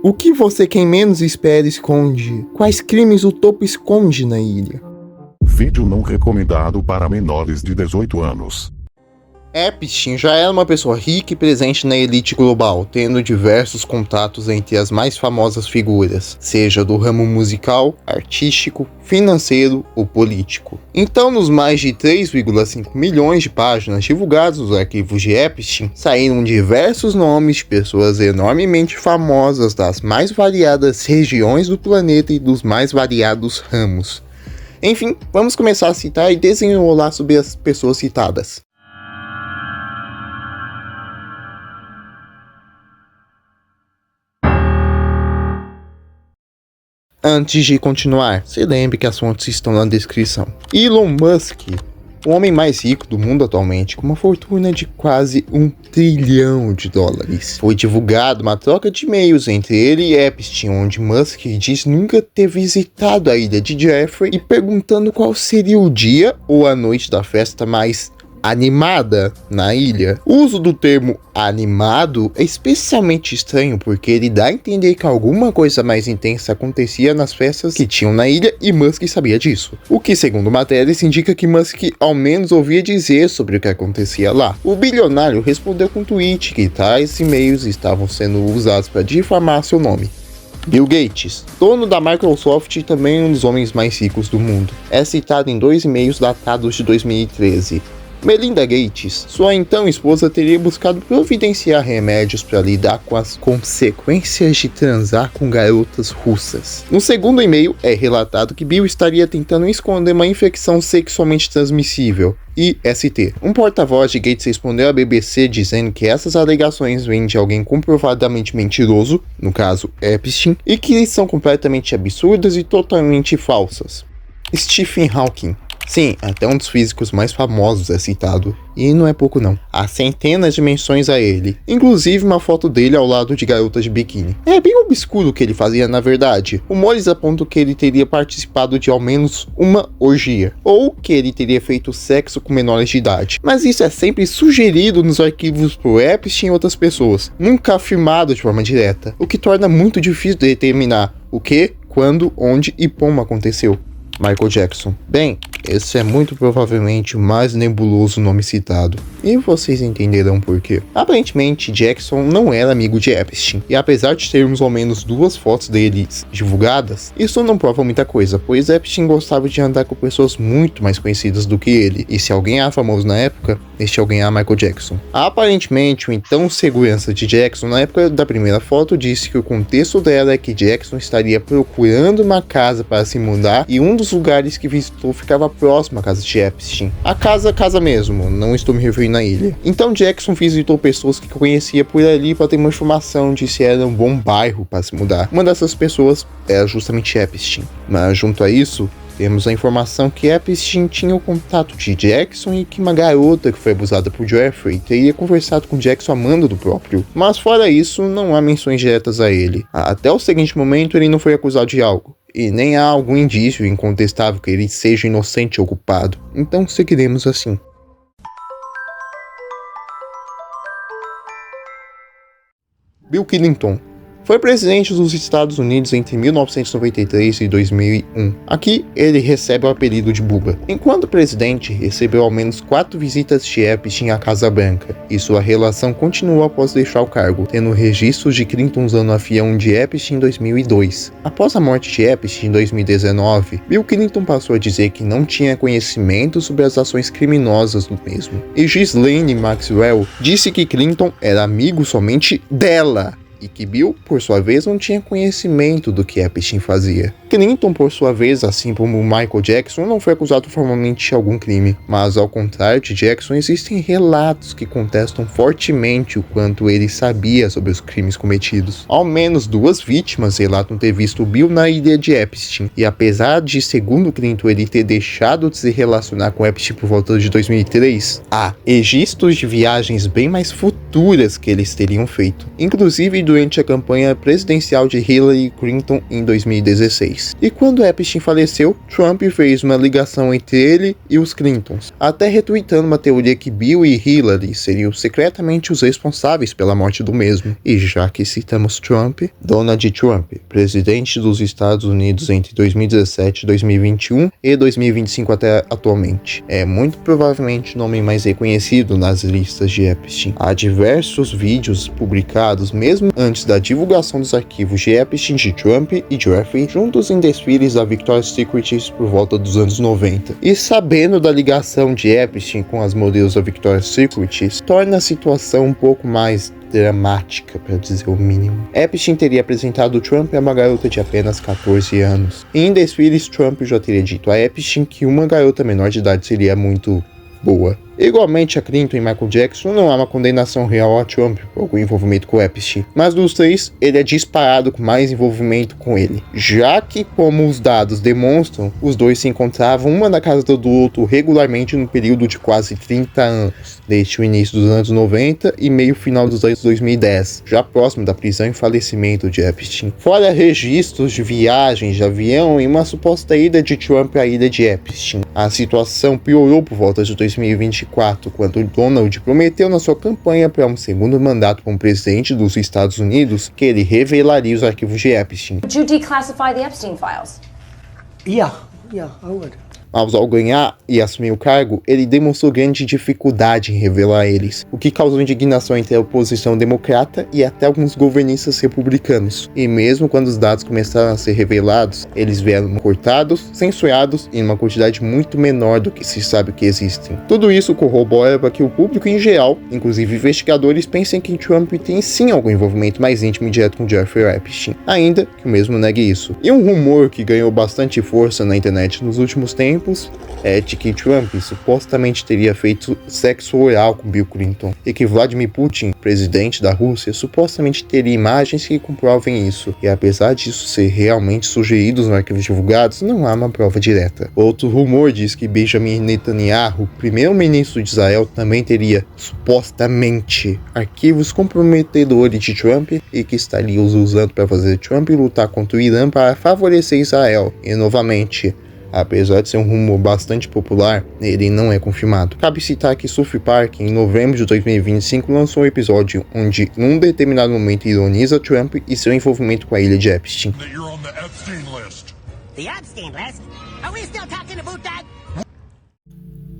O que você quem menos espera esconde? Quais crimes o topo esconde na ilha? Vídeo não recomendado para menores de 18 anos. Epstein já era uma pessoa rica e presente na elite global, tendo diversos contatos entre as mais famosas figuras, seja do ramo musical, artístico, financeiro ou político. Então, nos mais de 3,5 milhões de páginas divulgadas nos arquivos de Epstein, saíram diversos nomes de pessoas enormemente famosas das mais variadas regiões do planeta e dos mais variados ramos. Enfim, vamos começar a citar e desenrolar sobre as pessoas citadas. Antes de continuar, se lembre que as fontes estão na descrição. Elon Musk, o homem mais rico do mundo atualmente, com uma fortuna de quase $1 trilhão. Foi divulgado uma troca de e-mails entre ele e Epstein, onde Musk diz nunca ter visitado a ilha de Jeffrey e perguntando qual seria o dia ou a noite da festa mais animada na ilha. O uso do termo animado é especialmente estranho porque ele dá a entender que alguma coisa mais intensa acontecia nas festas que tinham na ilha e Musk sabia disso. O que, segundo matérias, indica que Musk ao menos ouvia dizer sobre o que acontecia lá. O bilionário respondeu com um tweet que tais e-mails estavam sendo usados para difamar seu nome. Bill Gates, dono da Microsoft e também um dos homens mais ricos do mundo, é citado em 2 e-mails datados de 2013. Melinda Gates, sua então esposa, teria buscado providenciar remédios para lidar com as consequências de transar com garotas russas. No segundo e-mail, é relatado que Bill estaria tentando esconder uma infecção sexualmente transmissível, IST. Um porta-voz de Gates respondeu à BBC dizendo que essas alegações vêm de alguém comprovadamente mentiroso, no caso Epstein, e que são completamente absurdas e totalmente falsas. Stephen Hawking. Sim, até um dos físicos mais famosos é citado, e não é pouco não. Há centenas de menções a ele, inclusive uma foto dele ao lado de garotas de biquíni. É bem obscuro o que ele fazia na verdade. Rumores apontam que ele teria participado de ao menos uma orgia, ou que ele teria feito sexo com menores de idade. Mas isso é sempre sugerido nos arquivos por Epstein e outras pessoas, nunca afirmado de forma direta, o que torna muito difícil de determinar o que, quando, onde e como aconteceu. Michael Jackson. Bem, esse é muito provavelmente o mais nebuloso nome citado, e vocês entenderão por quê. Aparentemente, Jackson não era amigo de Epstein, e apesar de termos ao menos 2 fotos deles divulgadas, isso não prova muita coisa, pois Epstein gostava de andar com pessoas muito mais conhecidas do que ele, e se alguém era famoso na época, este alguém era Michael Jackson. Aparentemente, o então segurança de Jackson na época da primeira foto disse que o contexto dela é que Jackson estaria procurando uma casa para se mudar e um dos lugares que visitou ficava próximo à casa de Epstein. A casa mesmo, não estou me referindo à ilha. Então Jackson visitou pessoas que conhecia por ali para ter uma informação de se era um bom bairro para se mudar. Uma dessas pessoas era justamente Epstein. Mas junto a isso, temos a informação que Epstein tinha o contato de Jackson e que uma garota que foi abusada por Jeffrey teria conversado com Jackson amando do próprio. Mas fora isso, não há menções diretas a ele. Até o seguinte momento, ele não foi acusado de algo. E nem há algum indício incontestável que ele seja inocente ou culpado. Então seguiremos assim. Bill Clinton foi presidente dos Estados Unidos entre 1993 e 2001. Aqui, ele recebe o apelido de Bubba. Enquanto presidente, recebeu ao menos 4 visitas de Epstein à Casa Branca, e sua relação continuou após deixar o cargo, tendo registros de Clinton usando o avião de Epstein em 2002. Após a morte de Epstein em 2019, Bill Clinton passou a dizer que não tinha conhecimento sobre as ações criminosas do mesmo. E Ghislaine Maxwell disse que Clinton era amigo somente dela, e que Bill, por sua vez, não tinha conhecimento do que Epstein fazia. Clinton, por sua vez, assim como Michael Jackson, não foi acusado formalmente de algum crime, mas ao contrário de Jackson, existem relatos que contestam fortemente o quanto ele sabia sobre os crimes cometidos. Ao menos 2 vítimas relatam ter visto Bill na ilha de Epstein, e apesar de, segundo Clinton, ele ter deixado de se relacionar com Epstein por volta de 2003, há registros de viagens bem mais futuras que eles teriam feito. Inclusive, durante a campanha presidencial de Hillary Clinton em 2016. E quando Epstein faleceu, Trump fez uma ligação entre ele e os Clintons, até retweetando uma teoria que Bill e Hillary seriam secretamente os responsáveis pela morte do mesmo. E já que citamos Trump, Donald Trump, presidente dos Estados Unidos entre 2017, 2021 e 2025 até atualmente, é muito provavelmente o nome mais reconhecido nas listas de Epstein. Há diversos vídeos publicados mesmo antes da divulgação dos arquivos de Epstein de Trump e Jeffrey juntos em desfiles da Victoria's Secret por volta dos anos 90. E sabendo da ligação de Epstein com as modelos da Victoria's Secret, torna a situação um pouco mais dramática, para dizer o mínimo. Epstein teria apresentado Trump a uma garota de apenas 14 anos. E em desfiles, Trump já teria dito a Epstein que uma garota menor de idade seria muito boa. Igualmente a Clinton e Michael Jackson, não há uma condenação real a Trump por algum envolvimento com Epstein, mas dos três, ele é disparado com mais envolvimento com ele, já que, como os dados demonstram, os dois se encontravam uma na casa do outro regularmente no período de quase 30 anos, desde o início dos anos 90 e meio final dos anos 2010, já próximo da prisão e falecimento de Epstein. Fora registros de viagens de avião e uma suposta ida de Trump à ilha de Epstein. A situação piorou por volta de 2024, quando Donald prometeu na sua campanha para um segundo mandato como presidente dos Estados Unidos que ele revelaria os arquivos de Epstein. Would you declassify the Epstein files? Yeah, I would. Mas ao ganhar e assumir o cargo, ele demonstrou grande dificuldade em revelar eles, o que causou indignação entre a oposição democrata e até alguns governistas republicanos. E mesmo quando os dados começaram a ser revelados, eles vieram cortados, censurados e em uma quantidade muito menor do que se sabe que existem. Tudo isso corrobora para que o público em geral, inclusive investigadores, pensem que Trump tem sim algum envolvimento mais íntimo e direto com Jeffrey Epstein, ainda que o mesmo negue isso. E um rumor que ganhou bastante força na internet nos últimos tempos é de que Trump supostamente teria feito sexo oral com Bill Clinton e que Vladimir Putin, presidente da Rússia, supostamente teria imagens que comprovem isso. E apesar disso ser realmente sugerido nos arquivos divulgados, não há uma prova direta. Outro rumor diz que Benjamin Netanyahu, primeiro-ministro de Israel, também teria supostamente arquivos comprometedores de Trump e que estaria os usando para fazer Trump lutar contra o Irã para favorecer Israel. E novamente, apesar de ser um rumor bastante popular, ele não é confirmado. Cabe citar que South Park, em novembro de 2025, lançou um episódio onde, num determinado momento, ironiza Trump e seu envolvimento com a ilha de Epstein. That you're on the Epstein list. The Epstein list? Are we still talking about that?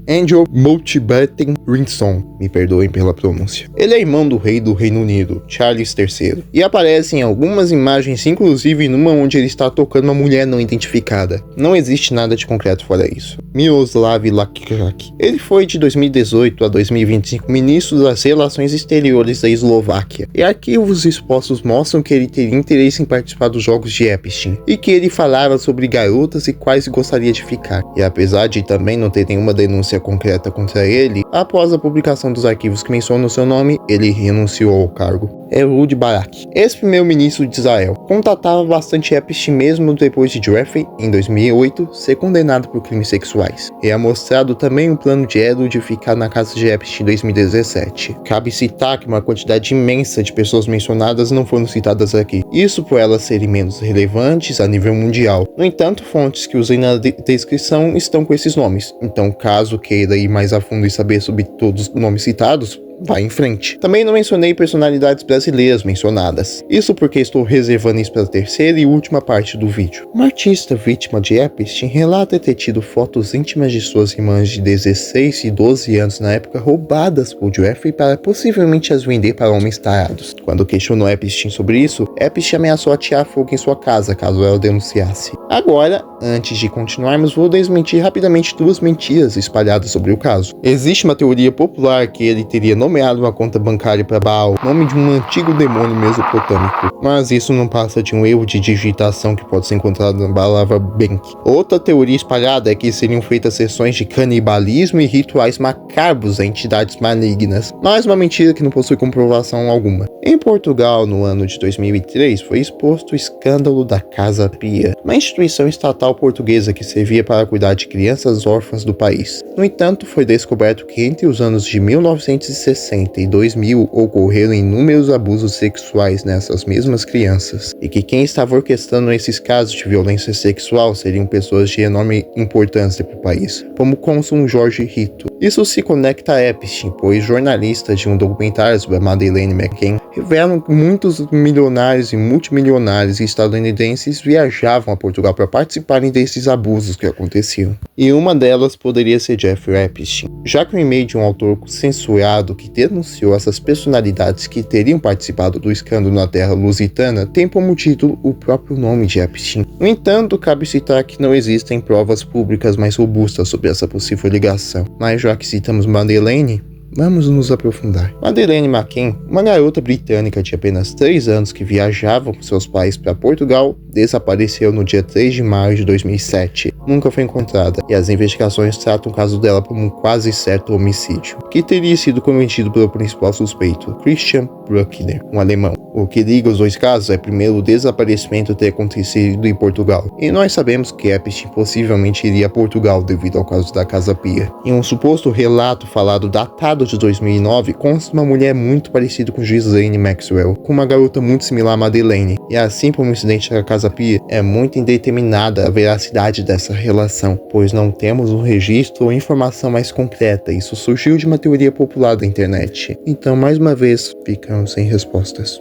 Andrew Mountbatten Rinson, me perdoem pela pronúncia. Ele é irmão do rei do Reino Unido, Charles III, e aparece em algumas imagens, inclusive numa onde ele está tocando uma mulher não identificada. Não existe nada de concreto fora isso. Miroslav Lajčák. Ele foi de 2018 a 2025 ministro das Relações Exteriores da Eslováquia, e arquivos expostos mostram que ele teria interesse em participar dos jogos de Epstein, e que ele falava sobre garotas e quais gostaria de ficar. E apesar de também não ter nenhuma denúncia concreta contra ele, após a publicação dos arquivos que mencionam seu nome, ele renunciou ao cargo. Ehud Barak, ex-primeiro-ministro de Israel, contatava bastante Epstein mesmo depois de Jeffrey, em 2008, ser condenado por crimes sexuais. E é mostrado também um plano de Ehud de ficar na casa de Epstein em 2017. Cabe citar que uma quantidade imensa de pessoas mencionadas não foram citadas aqui, isso por elas serem menos relevantes a nível mundial. No entanto, fontes que usei na descrição estão com esses nomes, então caso queira ir mais a fundo e saber sobre todos os nomes citados, vá em frente. Também não mencionei personalidades brasileiras mencionadas. Isso porque estou reservando isso para a terceira e última parte do vídeo. Uma artista vítima de Epstein relata ter tido fotos íntimas de suas irmãs de 16 e 12 anos na época roubadas por Jeffrey para possivelmente as vender para homens tarados. Quando questionou Epstein sobre isso, Epstein ameaçou atear fogo em sua casa caso ela denunciasse. Agora, antes de continuarmos, vou desmentir rapidamente duas mentiras espalhadas sobre o caso. Existe uma teoria popular que ele teria nomeado uma conta bancária para Baal, nome de um antigo demônio mesopotâmico, mas isso não passa de um erro de digitação que pode ser encontrado na palavra bank. Outra teoria espalhada é que seriam feitas sessões de canibalismo e rituais macabros a entidades malignas, mas uma mentira que não possui comprovação alguma. Em Portugal, no ano de 2003, foi exposto o escândalo da Casa Pia, uma instituição estatal portuguesa que servia para cuidar de crianças órfãs do país. No entanto, foi descoberto que entre os anos de 1960 1960 e 2000 ocorreram inúmeros abusos sexuais nessas mesmas crianças, e que quem estava orquestrando esses casos de violência sexual seriam pessoas de enorme importância para o país, como o cônsul Jorge Rito. Isso se conecta a Epstein, pois jornalistas de um documentário sobre a Madeleine McCann revelam que muitos milionários e multimilionários estadunidenses viajavam a Portugal para participarem desses abusos que aconteciam. E uma delas poderia ser Jeffrey Epstein, já que o e-mail de um autor censurado que denunciou essas personalidades que teriam participado do escândalo na terra lusitana tem como título o próprio nome de Epstein. No entanto, cabe citar que não existem provas públicas mais robustas sobre essa possível ligação, mas já que citamos Madeleine, vamos nos aprofundar. Madeleine McCann, uma garota britânica de apenas 3 anos que viajava com seus pais para Portugal, desapareceu no dia 3 de maio de 2007. Nunca foi encontrada, e as investigações tratam o caso dela como um quase certo homicídio, que teria sido cometido pelo principal suspeito, Christian Bruckner, um alemão. O que liga os dois casos é primeiro o desaparecimento ter acontecido em Portugal, e nós sabemos que Epstein possivelmente iria a Portugal devido ao caso da Casa Pia. Em um suposto relato falado datado de 2009, consta uma mulher muito parecida com Ghislaine Maxwell, com uma garota muito similar a Madeleine, e assim como o incidente da Casa Pia, é muito indeterminada a veracidade dessa relação, pois não temos um registro ou informação mais concreta. Isso surgiu de uma teoria popular da internet. Então, mais uma vez, ficamos sem respostas.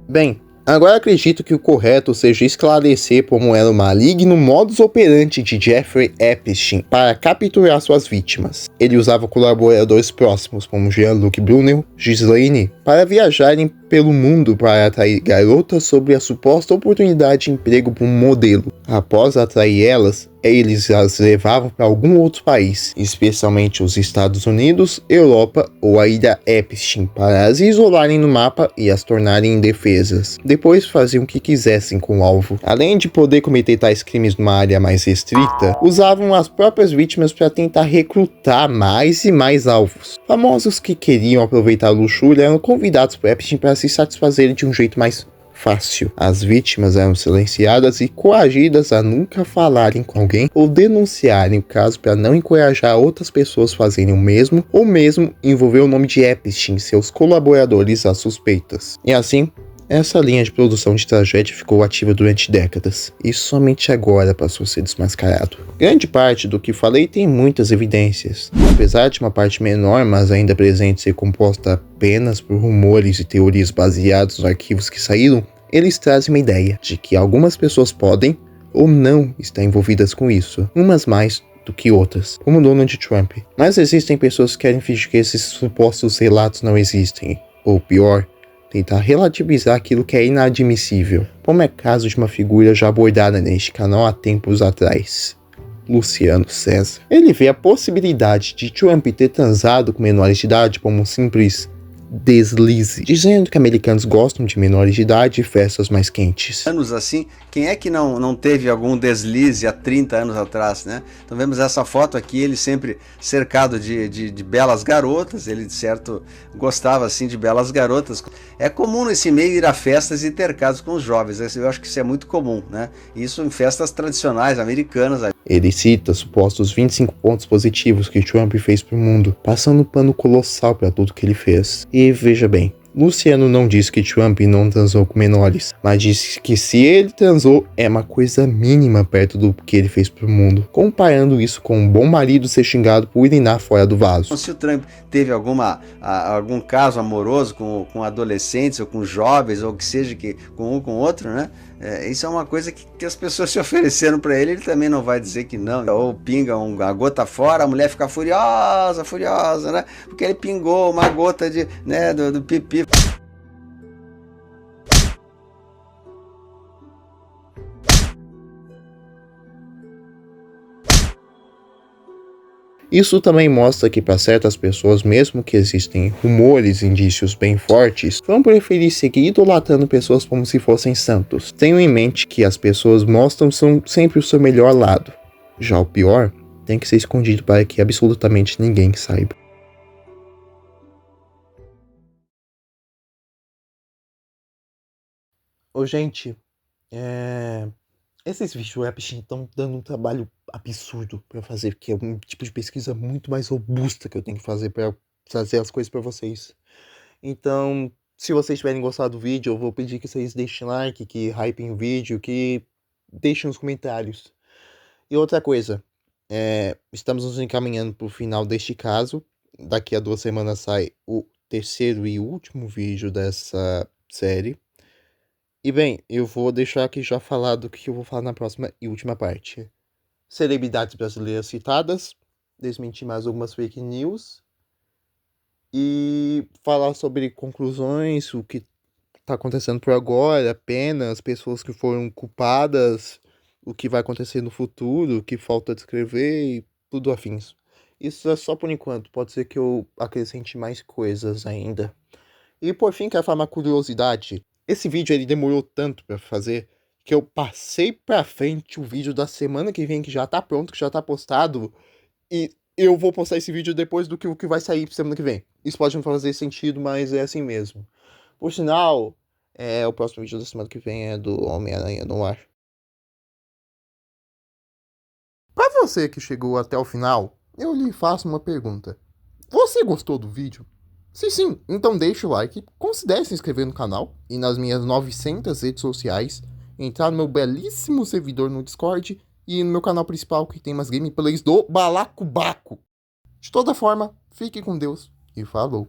Bem, agora acredito que o correto seja esclarecer como era o maligno modus operandi de Jeffrey Epstein para capturar suas vítimas. Ele usava colaboradores próximos, como Jean-Luc Brunel, Ghislaine, para viajarem pelo mundo para atrair garotas sobre a suposta oportunidade de emprego para um modelo. Após atrair elas, eles as levavam para algum outro país, especialmente os Estados Unidos, Europa ou a ilha Epstein, para as isolarem no mapa e as tornarem indefesas. Depois faziam o que quisessem com o alvo. Além de poder cometer tais crimes numa área mais restrita, usavam as próprias vítimas para tentar recrutar mais e mais alvos. Famosos que queriam aproveitar a luxúria eram convidados por Epstein para se satisfazerem de um jeito mais fácil. As vítimas eram silenciadas e coagidas a nunca falarem com alguém ou denunciarem o caso para não encorajar outras pessoas a fazerem o mesmo, ou mesmo envolver o nome de Epstein e seus colaboradores às suspeitas. E assim, essa linha de produção de tragédia ficou ativa durante décadas, e somente agora passou a ser desmascarado. Grande parte do que falei tem muitas evidências, apesar de uma parte menor, mas ainda presente, ser composta apenas por rumores e teorias baseados nos arquivos que saíram. Eles trazem uma ideia de que algumas pessoas podem ou não estar envolvidas com isso, umas mais do que outras, como Donald Trump. Mas existem pessoas que querem fingir que esses supostos relatos não existem, ou pior, tentar relativizar aquilo que é inadmissível, como é caso de uma figura já abordada neste canal há tempos atrás, Luciano César. Ele vê a possibilidade de Trump ter transado com menores de idade como um simples deslize, dizendo que americanos gostam de menores de idade e festas mais quentes. Anos assim, quem é que não teve algum deslize há 30 anos atrás, né? Então vemos essa foto aqui, ele sempre cercado de belas garotas, ele de certo gostava assim de belas garotas. É comum nesse meio ir a festas e ter casos com os jovens, eu acho que isso é muito comum, né? Isso em festas tradicionais americanas. Ele cita supostos 25 pontos positivos que Trump fez pro mundo, passando um pano colossal para tudo que ele fez. E veja bem, Luciano não disse que Trump não transou com menores, mas disse que se ele transou é uma coisa mínima perto do que ele fez pro mundo, comparando isso com um bom marido ser xingado por urinar fora do vaso. Se o Trump teve algum caso amoroso com adolescentes ou com jovens, ou que seja que com um com outro, né? Isso é uma coisa que as pessoas se ofereceram para ele também não vai dizer que não. Ou pinga uma gota fora, a mulher fica furiosa, né? Porque ele pingou uma gota do pipi. Isso também mostra que para certas pessoas, mesmo que existem rumores e indícios bem fortes, vão preferir seguir idolatrando pessoas como se fossem santos. Tenham em mente que as pessoas mostram sempre o seu melhor lado. Já o pior tem que ser escondido para que absolutamente ninguém saiba. Ô gente, esses vídeos Epstein estão dando um trabalho absurdo para fazer, que é um tipo de pesquisa muito mais robusta que eu tenho que fazer para trazer as coisas pra vocês. Então, se vocês tiverem gostado do vídeo, eu vou pedir que vocês deixem like, que hypem o vídeo, que deixem nos comentários. E outra coisa, estamos nos encaminhando pro final deste caso. Daqui a 2 semanas sai o terceiro e último vídeo dessa série. E bem, eu vou deixar aqui já falado o que eu vou falar na próxima e última parte. Celebridades brasileiras citadas, desmentir mais algumas fake news e falar sobre conclusões, o que tá acontecendo por agora, penas, pessoas que foram culpadas, o que vai acontecer no futuro, o que falta descrever e tudo afins. Isso é só por enquanto, pode ser que eu acrescente mais coisas ainda. E por fim, quero falar uma curiosidade. Esse vídeo ele demorou tanto pra fazer que eu passei pra frente o vídeo da semana que vem, que já tá pronto, que já tá postado, e eu vou postar esse vídeo depois do que o que vai sair semana que vem. Isso pode não fazer sentido, mas é assim mesmo. Por sinal, o próximo vídeo da semana que vem é do Homem-Aranha no ar. Pra você que chegou até o final, eu lhe faço uma pergunta. Você gostou do vídeo? Se sim, então deixa o like, considere se inscrever no canal e nas minhas 900 redes sociais, entrar no meu belíssimo servidor no Discord e no meu canal principal que tem umas gameplays do Balacobaco. De toda forma, fique com Deus e falou!